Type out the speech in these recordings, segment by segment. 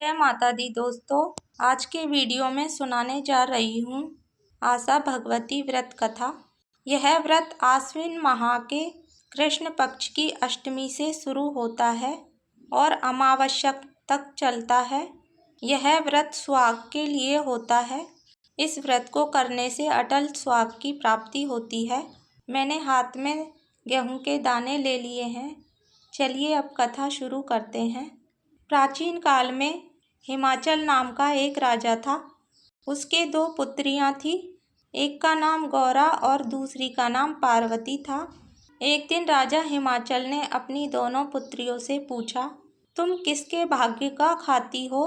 जय माता दी दोस्तों। आज के वीडियो में सुनाने जा रही हूँ आशा भगवती व्रत कथा। यह व्रत आश्विन माह के कृष्ण पक्ष की अष्टमी से शुरू होता है और अमावस्या तक चलता है। यह व्रत सुहाग के लिए होता है। इस व्रत को करने से अटल सुहाग की प्राप्ति होती है। मैंने हाथ में गेहूं के दाने ले लिए हैं। चलिए अब कथा शुरू करते हैं। प्राचीन काल में हिमाचल नाम का एक राजा था। उसके दो पुत्रियां थीं। एक का नाम गौरा और दूसरी का नाम पार्वती था। एक दिन राजा हिमाचल ने अपनी दोनों पुत्रियों से पूछा, तुम किसके भाग्य का खाती हो?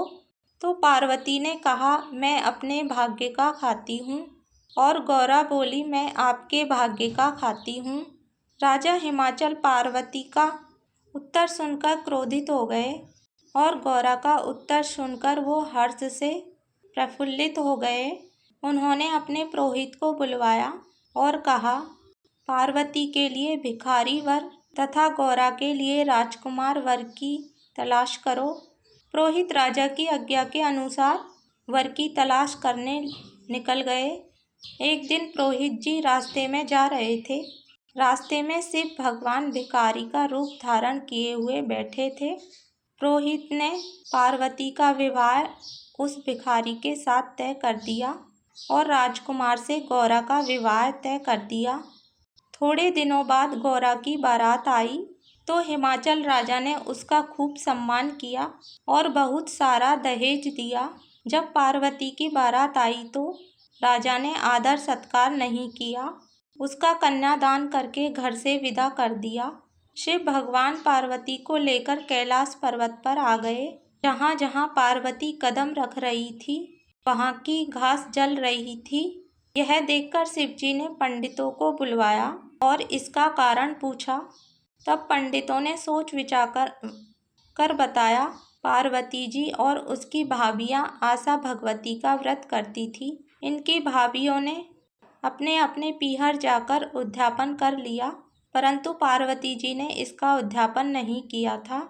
तो पार्वती ने कहा, मैं अपने भाग्य का खाती हूँ। और गौरा बोली, मैं आपके भाग्य का खाती हूँ। राजा हिमाचल पार्वती का उत्तर सुनकर क्रोधित हो गए और गौरा का उत्तर सुनकर वो हर्ष से प्रफुल्लित हो गए। उन्होंने अपने पुरोहित को बुलवाया और कहा, पार्वती के लिए भिखारी वर तथा गौरा के लिए राजकुमार वर की तलाश करो। पुरोहित राजा की आज्ञा के अनुसार वर की तलाश करने निकल गए। एक दिन पुरोहित जी रास्ते में जा रहे थे। रास्ते में शिव भगवान भिखारी का रूप धारण किए हुए बैठे थे। पुरोहित ने पार्वती का विवाह उस भिखारी के साथ तय कर दिया और राजकुमार से गौरा का विवाह तय कर दिया। थोड़े दिनों बाद गौरा की बारात आई तो हिमाचल राजा ने उसका खूब सम्मान किया और बहुत सारा दहेज दिया। जब पार्वती की बारात आई तो राजा ने आदर सत्कार नहीं किया, उसका कन्यादान करके घर से विदा कर दिया। शिव भगवान पार्वती को लेकर कैलाश पर्वत पर आ गए। जहाँ जहाँ पार्वती कदम रख रही थी वहाँ की घास जल रही थी। यह देखकर शिवजी ने पंडितों को बुलवाया और इसका कारण पूछा। तब पंडितों ने सोच विचार कर बताया, पार्वती जी और उसकी भाभियाँ आशा भगवती का व्रत करती थी। इनकी भाभियों ने अपने अपने पीहर जाकर उद्यापन कर लिया, परंतु पार्वती जी ने इसका उद्यापन नहीं किया था।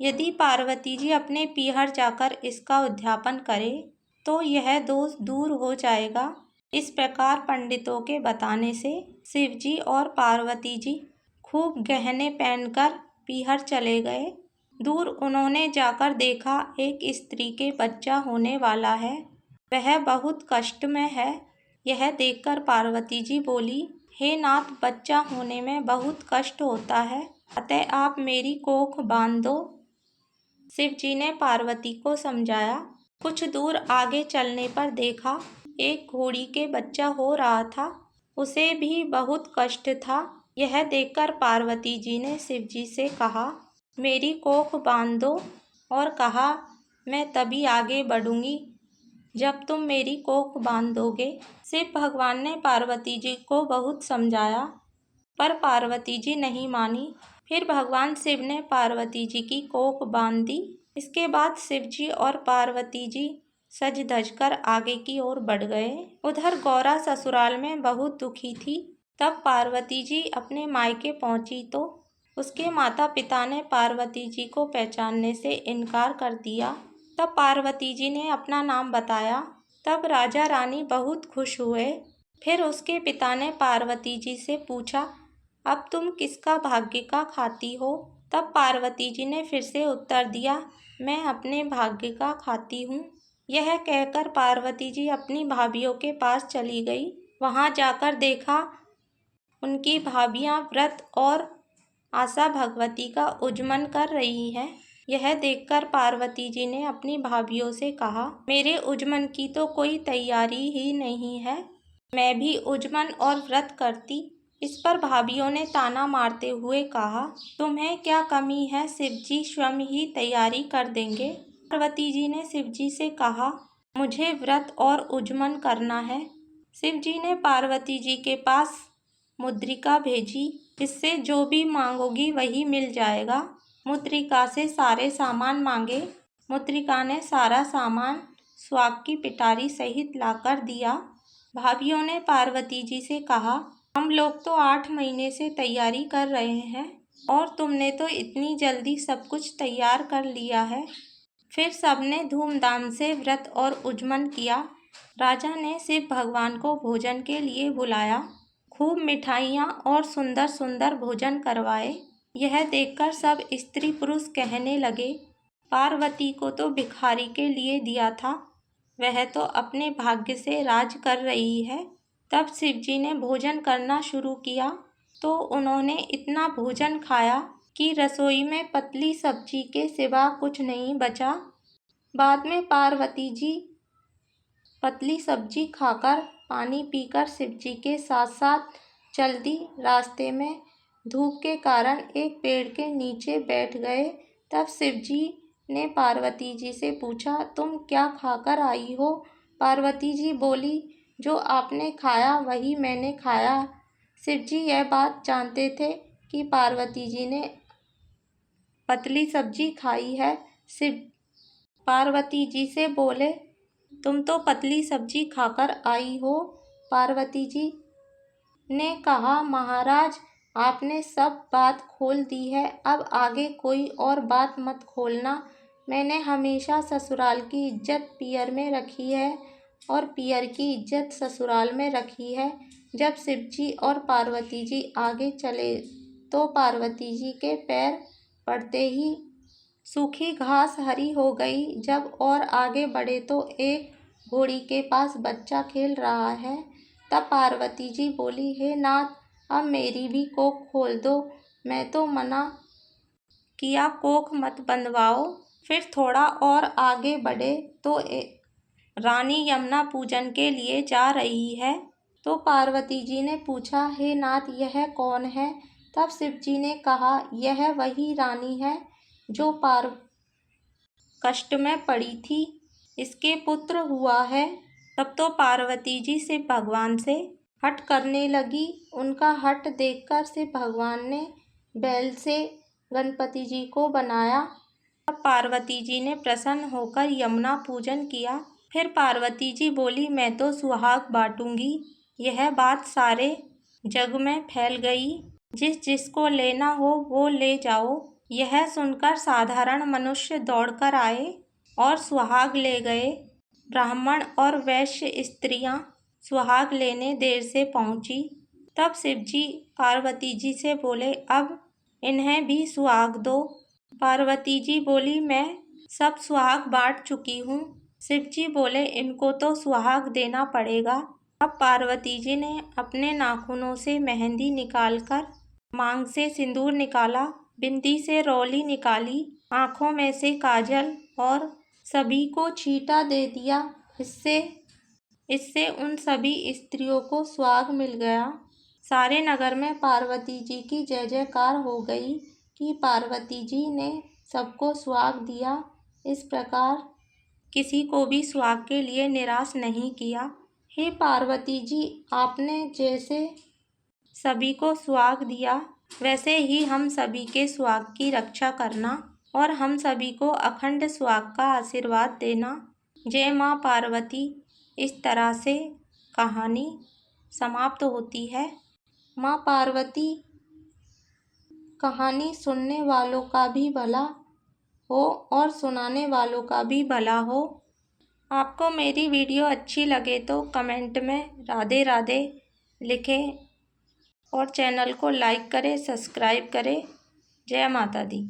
यदि पार्वती जी अपने पीहर जाकर इसका उद्यापन करे तो यह दोष दूर हो जाएगा। इस प्रकार पंडितों के बताने से शिवजी और पार्वती जी खूब गहने पहनकर पीहर चले गए। दूर उन्होंने जाकर देखा एक स्त्री के बच्चा होने वाला है, वह बहुत कष्ट में है। यह देखकर पार्वती जी बोली, हे नाथ, बच्चा होने में बहुत कष्ट होता है, अतः आप मेरी कोख बांध दो। शिवजी ने पार्वती को समझाया। कुछ दूर आगे चलने पर देखा एक घोड़ी के बच्चा हो रहा था, उसे भी बहुत कष्ट था। यह देखकर पार्वती जी ने शिवजी से कहा, मेरी कोख बांध दो, और कहा, मैं तभी आगे बढ़ूंगी जब तुम मेरी कोख बांध दोगे। शिव भगवान ने पार्वती जी को बहुत समझाया पर पार्वती जी नहीं मानी। फिर भगवान शिव ने पार्वती जी की कोख बांध दी। इसके बाद शिव जी और पार्वती जी सज धज कर आगे की ओर बढ़ गए। उधर गौरा ससुराल में बहुत दुखी थी। तब पार्वती जी अपने मायके पहुंची तो उसके माता पिता ने पार्वती जी को पहचानने से इनकार कर दिया। तब पार्वती जी ने अपना नाम बताया। तब राजा रानी बहुत खुश हुए। फिर उसके पिता ने पार्वती जी से पूछा, अब तुम किसका भाग्य का खाती हो? तब पार्वती जी ने फिर से उत्तर दिया, मैं अपने भाग्य का खाती हूँ। यह कहकर पार्वती जी अपनी भाभियों के पास चली गई। वहाँ जाकर देखा उनकी भाभियाँ व्रत और आशा भगवती का उज्जमन कर रही हैं। यह देखकर पार्वती जी ने अपनी भाभियों से कहा, मेरे उज्जमन की तो कोई तैयारी ही नहीं है, मैं भी उज्जमन और व्रत करती। इस पर भाभियों ने ताना मारते हुए कहा, तुम्हें क्या कमी है, शिवजी स्वयं ही तैयारी कर देंगे। पार्वती जी ने शिवजी से कहा, मुझे व्रत और उज्जमन करना है। शिवजी ने पार्वती जी के पास मुद्रिका भेजी, इससे जो भी मांगोगी वही मिल जाएगा। मुद्रिका से सारे सामान मांगे। मुद्रिका ने सारा सामान सुहाग की पिटारी सहित लाकर दिया। भाभियों ने पार्वती जी से कहा, हम लोग तो 8 महीने से तैयारी कर रहे हैं और तुमने तो इतनी जल्दी सब कुछ तैयार कर लिया है। फिर सबने धूमधाम से व्रत और उज्जमन किया। राजा ने शिव भगवान को भोजन के लिए बुलाया, खूब मिठाइयाँ और सुंदर सुंदर भोजन करवाए। यह देखकर सब स्त्री पुरुष कहने लगे, पार्वती को तो भिखारी के लिए दिया था, वह तो अपने भाग्य से राज कर रही है। तब शिवजी ने भोजन करना शुरू किया तो उन्होंने इतना भोजन खाया कि रसोई में पतली सब्जी के सिवा कुछ नहीं बचा। बाद में पार्वती जी पतली सब्जी खाकर पानी पीकर शिवजी के साथ साथ चल दी। रास्ते में धूप के कारण एक पेड़ के नीचे बैठ गए। तब शिवजी ने पार्वती जी से पूछा, तुम क्या खाकर आई हो? पार्वती जी बोली, जो आपने खाया वही मैंने खाया। शिवजी यह बात जानते थे कि पार्वती जी ने पतली सब्जी खाई है। शिव पार्वती जी से बोले, तुम तो पतली सब्जी खाकर आई हो। पार्वती जी ने कहा, महाराज आपने सब बात खोल दी है, अब आगे कोई और बात मत खोलना। मैंने हमेशा ससुराल की इज्जत पियर में रखी है और पियर की इज्जत ससुराल में रखी है। जब शिवजी और पार्वती जी आगे चले तो पार्वती जी के पैर पड़ते ही सूखी घास हरी हो गई। जब और आगे बढ़े तो एक घोड़ी के पास बच्चा खेल रहा है। तब पार्वती जी बोली, हे नाथ, अब मेरी भी कोख खोल दो, मैं तो मना किया कोख मत बंधवाओ। फिर थोड़ा और आगे बढ़े तो रानी यमुना पूजन के लिए जा रही है। तो पार्वती जी ने पूछा, हे नाथ, यह कौन है? तब शिवजी ने कहा, यह वही रानी है जो कष्ट में पड़ी थी, इसके पुत्र हुआ है। तब तो पार्वती जी शिव भगवान से हट करने लगी। उनका हट देखकर शिव भगवान ने बैल से गणपति जी को बनाया। तब पार्वती जी ने प्रसन्न होकर यमुना पूजन किया। फिर पार्वती जी बोली, मैं तो सुहाग बांटूंगी। यह बात सारे जग में फैल गई, जिस जिसको लेना हो वो ले जाओ। यह सुनकर साधारण मनुष्य दौड़कर आए और सुहाग ले गए। ब्राह्मण और वैश्य स्त्रियां सुहाग लेने देर से पहुंची। तब शिवजी पार्वती जी से बोले, अब इन्हें भी सुहाग दो। पार्वती जी बोली, मैं सब सुहाग बांट चुकी हूँ। शिवजी बोले, इनको तो सुहाग देना पड़ेगा। अब पार्वती जी ने अपने नाखूनों से मेहंदी निकालकर, मांग से सिंदूर निकाला, बिंदी से रौली निकाली, आँखों में से काजल और सभी को छींटा दे दिया। इससे उन सभी स्त्रियों को सुहाग मिल गया। सारे नगर में पार्वती जी की जय जयकार हो गई कि पार्वती जी ने सबको सुहाग दिया। इस प्रकार किसी को भी सुहाग के लिए निराश नहीं किया। हे पार्वती जी, आपने जैसे सभी को सुहाग दिया, वैसे ही हम सभी के सुहाग की रक्षा करना और हम सभी को अखंड सुहाग का आशीर्वाद देना। जय माँ पार्वती। इस तरह से कहानी समाप्त होती है। माँ पार्वती कहानी सुनने वालों का भी भला हो और सुनाने वालों का भी भला हो। आपको मेरी वीडियो अच्छी लगे तो कमेंट में राधे राधे लिखें और चैनल को लाइक करें, सब्सक्राइब करें। जय माता दी।